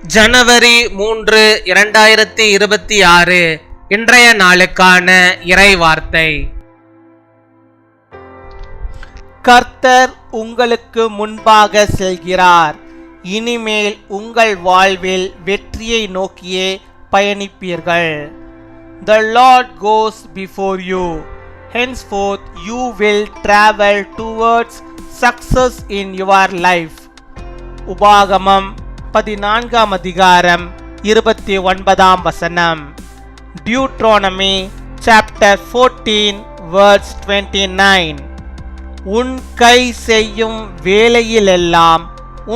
ஜனவரி 3, 2026 இன்றைய நாளுக்கான இறை வார்த்தை. கர்த்தர் உங்களுக்கு முன்பாக செல்கிறார். இனிமேல் உங்கள் வாழ்வில் வெற்றியை நோக்கியே பயணிப்பீர்கள். The Lord goes before you. Henceforth you will travel towards success in your life. உபாகமம் 14 அதிகாரம் 29 வசனம். Deuteronomy chapter 14 verse 29. உன் கை செய்யும் வேலையிலெல்லாம்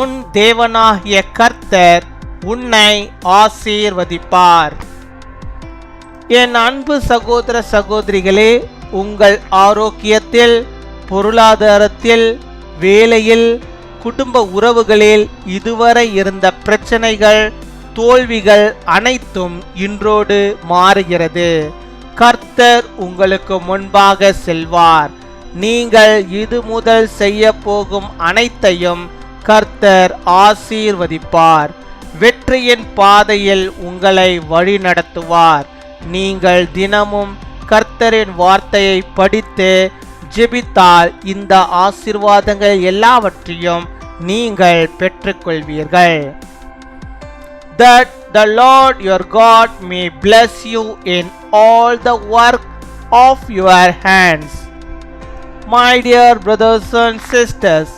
உன் தேவனாகிய கர்த்தர் உன்னை ஆசீர்வதிப்பார். என் அன்பு சகோதர சகோதரிகளே, உங்கள் ஆரோக்கியத்தில், பொருளாதாரத்தில், வேலையில், குடும்ப உறவுகளில் இதுவரை இருந்த பிரச்சனைகள், தோல்விகள் அனைத்தும் இன்றோடு மாறுகிறது. கர்த்தர் உங்களுக்கு முன்பாக செல்வார். நீங்கள் இது முதல் செய்ய போகும் அனைத்தையும் கர்த்தர் ஆசீர்வதிப்பார். வெற்றியின் பாதையில் உங்களை வழிநடத்துவார். நீங்கள் தினமும் கர்த்தரின் வார்த்தையை படித்து ஜெபித்தால் இந்த ஆசீர்வாதங்கள் எல்லாவற்றையும் நீங்கள் பெற்றுக்கொள்வீர்கள். That the Lord your God may bless you in all the work of your hands. My dear brothers and sisters,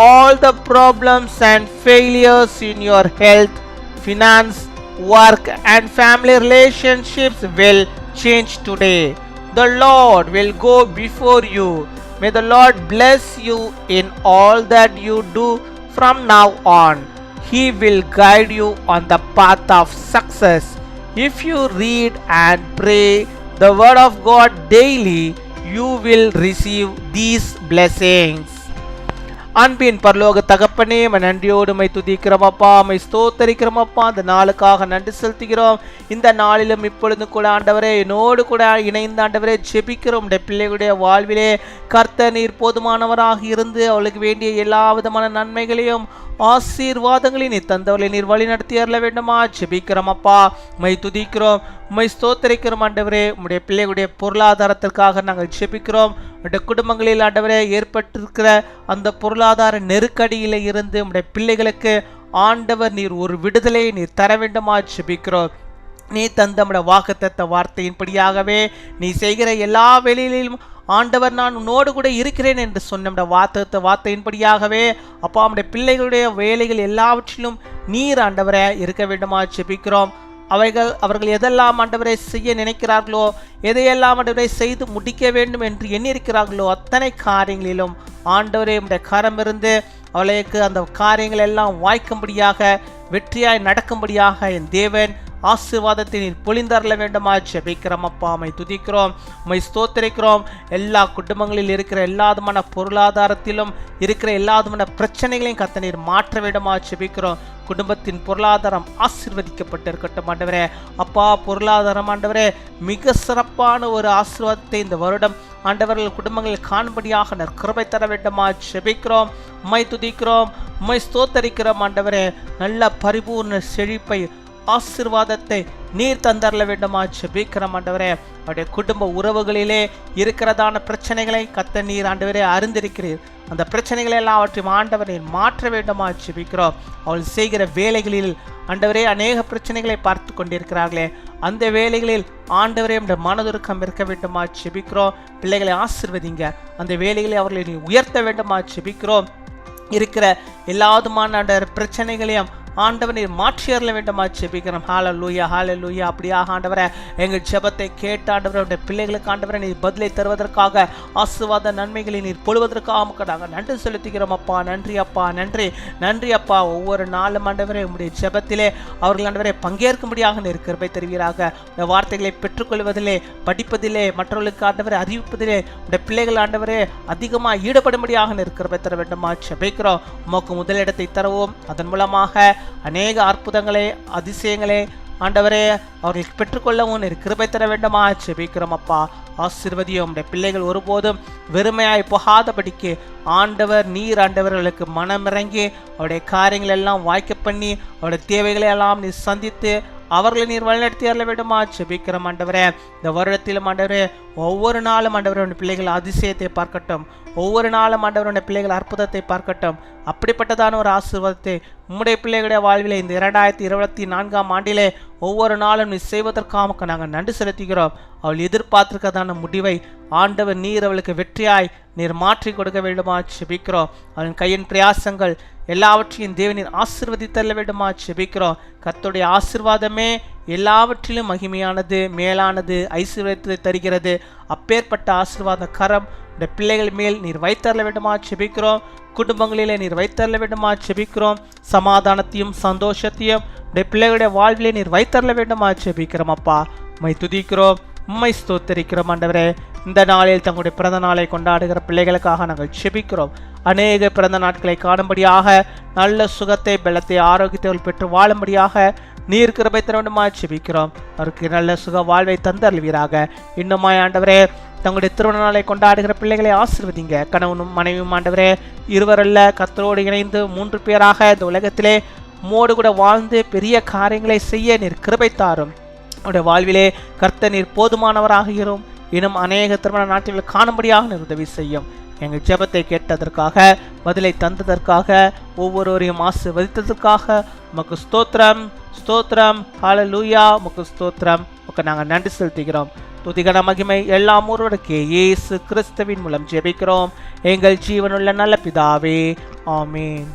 all the problems and failures in your health, finance, work and family relationships will change today. The Lord will go before you. May the Lord bless you in all that you do from now on. He will guide you on the path of success. If you read and pray the word of God daily, you will receive these blessings. அன்பின் பரலோக தகப்பனே, நன்றியோடு my துதிக்கிறோம் அப்பா, my ஸ்தோத்தரிக்கிறோம் அப்பா. அந்த நாளுக்காக நன்றி செலுத்துகிறோம். இந்த நாளிலும் இப்பொழுது கூட ஆண்டவரே என்னோடு கூட இணைந்த ஆண்டவரே ஜெபிக்கிறோம். உடைய பிள்ளைகளுடைய வாழ்விலே கர்த்தர் நீர் போதுமானவராக இருந்து அவளுக்கு வேண்டிய எல்லா விதமான நன்மைகளையும் ஆசீர்வாதங்களையும் நீர் தந்தவர்களை நீர் வழி நடத்தி அருள வேண்டுமா ஜெபிக்கிறோம் அப்பா. மை துதிக்கிறோம், உம்மை ஸ்தோத்தரிக்கிறோம் ஆண்டவரே. உம்முடைய பிள்ளைகளுடைய பொருளாதாரத்திற்காக நாங்கள் ஜெபிக்கிறோம். உடைய குடும்பங்களில் ஆண்டவரே ஏற்பட்டிருக்கிற அந்த பொருளாதார நெருக்கடியில இருந்து உம்முடைய பிள்ளைகளுக்கு ஆண்டவர் நீர் ஒரு விடுதலையை நீர் தர வேண்டுமா ஜெபிக்கிறோம். நீ தந்த நம்முடைய வாக்குத்தத்த வார்த்தையின்படியாகவே நீ செய்கிற எல்லா வேலையிலும் ஆண்டவர் நான் உன்னோடு கூட இருக்கிறேன் என்று சொன்ன வார்த்தையின்படியாகவே அப்பா நம்முடைய பிள்ளைகளுடைய வேலைகள் எல்லாவற்றிலும் நீர் ஆண்டவரை இருக்க வேண்டுமா ஜெபிக்கிறோம். அவர்கள் எதெல்லாம் ஆண்டவரை செய்ய நினைக்கிறார்களோ, எதையெல்லாம் ஆண்டவரை செய்து முடிக்க வேண்டும் என்று எண்ணியிருக்கிறார்களோ அத்தனை காரியங்களிலும் ஆண்டவரே உம்முடைய கரம் இருந்து அவளுக்கு அந்த காரியங்கள் எல்லாம் வாய்க்கும்படியாக வெற்றியாய் நடக்கும்படியாக என் தேவன் ஆசீர்வாதத்தை நீர் பொழிந்தரல வேண்டுமா ஜெபிக்கிறோம் அப்பா. மை துதிக்கிறோம், மை ஸ்தோத்தரிக்கிறோம். எல்லா குடும்பங்களில் இருக்கிற எல்லாதுமான பொருளாதாரத்திலும் இருக்கிற எல்லாதுமான பிரச்சனைகளையும் கர்த்தர் நீர் மாற்ற வேண்டுமா ஜெபிக்கிறோம். குடும்பத்தின் பொருளாதாரம் ஆசீர்வதிக்கப்பட்டு இருக்கட்டும் ஆண்டவரே. அப்பா பொருளாதாரம் ஆண்டவரே மிக சிறப்பான ஒரு ஆசீர்வாதத்தை இந்த வருடம் ஆண்டவர்கள் குடும்பங்களில் காணும்படியாக கிருபை தர வேண்டுமா ஜெபிக்கிறோம். மை துதிக்கிறோம், மை ஸ்தோத்தரிக்கிறோம் ஆண்டவரே. நல்ல பரிபூர்ண செழிப்பை ஆசீர்வாதத்தை நீர் தந்தரல வேண்டுமா ஜெபிக்கிறோம் ஆண்டவரே. அவருடைய குடும்ப உறவுகளிலே இருக்கிறதான பிரச்சனைகளை கர்த்தர் நீர் ஆண்டவரே அறிந்திருக்கிறீர். அந்த பிரச்சனைகளை எல்லாம் அவற்றையும் ஆண்டவரை மாற்ற வேண்டுமா ஜெபிக்கிறோம். அவள் செய்கிற வேலைகளில் ஆண்டவரே அநேக பிரச்சனைகளை பார்த்து கொண்டிருக்கிறார்களே, அந்த வேலைகளில் ஆண்டவரே மனதுருக்கம் இருக்க வேண்டுமா ஜெபிக்கிறோம். பிள்ளைகளை ஆசீர்வதிங்க. அந்த வேலைகளை அவர்களை நீ உயர்த்த வேண்டுமா ஜெபிக்கிறோம். இருக்கிற எல்லாதுமான பிரச்சனைகளையும் ஆண்டவர் நீர் மாற்றி அருள வேண்டுமா ஜெபிக்கிறோம். ஹல்லேலூயா, ஹல்லேலூயா. அப்படியாக ஆண்டவரே எங்கள் ஜெபத்தை கேட்ட ஆண்டவரே உடைய பிள்ளைகளுக்கு ஆண்டவரே நீர் பதிலை தருவதற்காக ஆசீர்வாத நன்மைகளை நீர் பொழுவதற்காக நாங்கள் நன்றி செலுத்துகிறோம் அப்பா. நன்றி அப்பா, நன்றி நன்றி அப்பா. ஒவ்வொரு நாளும் ஆண்டவரே உடைய ஜெபத்திலே அவர்கள் ஆண்டவரை பங்கேற்கும்படியாக நீர் கிருபை தருவீராக. இந்த வார்த்தைகளை பெற்றுக்கொள்வதிலே, படிப்பதிலே, மற்றவர்களுக்கு ஆண்டவரை அறிவிப்பதிலே உடைய பிள்ளைகள் ஆண்டவரே அதிகமாக ஈடுபடும்படியாக நீர் கிருபை தர வேண்டுமா ஜெபிக்கிறோம். உமக்கு முதலிடத்தை தருவோம். அதன் மூலமாக அநேக அற்புதங்களே, அதிசயங்களே, ஆண்டவரே அவர்களுக்கு பெற்றுக்கொள்ளவும் நீர் கிருபை தர வேண்டுமா ஜெபிக்கிறோம் அப்பா. ஆசீர்வதியும் உம்முடைய பிள்ளைகள் ஒருபோதும் வெறுமையாய் போகாதபடிக்கு ஆண்டவர் நீர் ஆண்டவர்களுக்கு மனமிறங்கி அவருடைய காரியங்கள் எல்லாம் வாய்க்க பண்ணி அவருடைய தேவைகளை எல்லாம் நீர் சந்தித்து அவர்களை நீர் வழிநடத்தி அருள வேண்டுமா ஜெபிக்கிறோம் ஆண்டவரே. இந்த வருடத்திலும் ஆண்டவரே ஒவ்வொரு நாளும் ஆண்டவருடைய பிள்ளைகள் அதிசயத்தை பார்க்கட்டும், ஒவ்வொரு நாளும் ஆண்டவருடைய பிள்ளைகள் அற்புதத்தை பார்க்கட்டும். அப்படிப்பட்டதான ஒரு ஆசீர்வாதத்தை உம்முடைய பிள்ளைகளுடைய வாழ்விலே இந்த 2024ஆம் ஆண்டிலே ஒவ்வொரு நாளும் நீ செய்வதற்காக நாங்கள் நன்றி செலுத்துகிறோம். அவள் எதிர்பார்த்திருக்கதான முடிவை ஆண்டவர் நீர் அவளுக்கு வெற்றியாய் நீர் மாற்றி கொடுக்க வேண்டுமா ஜெபிக்கிறோம். அவளின் கையின் பிரயாசங்கள் எல்லாவற்றையும் தேவனின் ஆசீர்வதித்தள்ள வேண்டுமா ஜெபிக்கிறோம். கர்த்தருடைய ஆசீர்வாதமே எல்லாவற்றிலும் மகிமையானது, மேலானது, ஐஸ்வர்யத்தை தருகிறது. அப்பேற்பட்ட ஆசீர்வாத கரம் இந்த பிள்ளைகள் மேல் நீர் வைத்தரல வேண்டுமா ஜெபிக்கிறோம். குடும்பங்களிலே நீர் வைத்தரல வேண்டுமா ஜெபிக்கிறோம். சமாதானத்தையும் சந்தோஷத்தையும் இந்த பிள்ளைகளுடைய வாழ்விலே நீர் வைத்தரல வேண்டுமா ஜெபிக்கிறோம் அப்பா. உம்மை துதிக்கிறோம், உம்மை ஸ்தோத்தரிக்கிறோம் ஆண்டவரே. இந்த நாளில் தங்களுடைய பிறந்த நாளை கொண்டாடுகிற பிள்ளைகளுக்காக நாங்கள் ஜெபிக்கிறோம். அநேக பிறந்த நாட்களை காணும்படியாக, நல்ல சுகத்தை, பலத்தை, ஆரோக்கியத்தை பெற்று வாழும்படியாக நீர் கிருபை தர வேண்டுமா ஜெபிக்கிறோம். அவருக்கு நல்ல சுக வாழ்வை தந்தருள்வீராக. இன்னுமாய் ஆண்டவரே தங்களுடைய திருமண நாளை கொண்டாடுகிற பிள்ளைகளை ஆசீர்வதிங்க. கணவனும் மனைவியும் ஆண்டவரே இருவரல்ல கர்த்தரோடு இணைந்து 3 பேராக இந்த உலகத்திலே மோடு கூட வாழ்ந்து பெரிய காரியங்களை செய்ய நீர் கிருபை தாரும். அவருடைய வாழ்விலே கர்த்தர் நீர் போதுமானவராக இரும். இன்னும் அநேக திருமண நாட்களில் காணும்படியாக நீர் உதவி செய்யும். எங்கள் ஜெபத்தை கேட்டதற்காக, பதிலை தந்ததற்காக, ஒவ்வொருவரையும் ஆசீர்வதித்ததற்காக உமக்கு ஸ்தோத்திரம், ஸ்தோத்திரம். ஹல்லேலூயா, உமக்கு ஸ்தோத்திரம். உமக்கு நாங்கள் நன்றி செலுத்துகிறோம். துதிகன மகிமை எல்லாம் ஒருவருக்கே இயேசு கிறிஸ்துவின் மூலம் ஜெபிக்கிறோம் எங்கள் ஜீவனுள்ள நல்ல பிதாவே, ஆமீன்.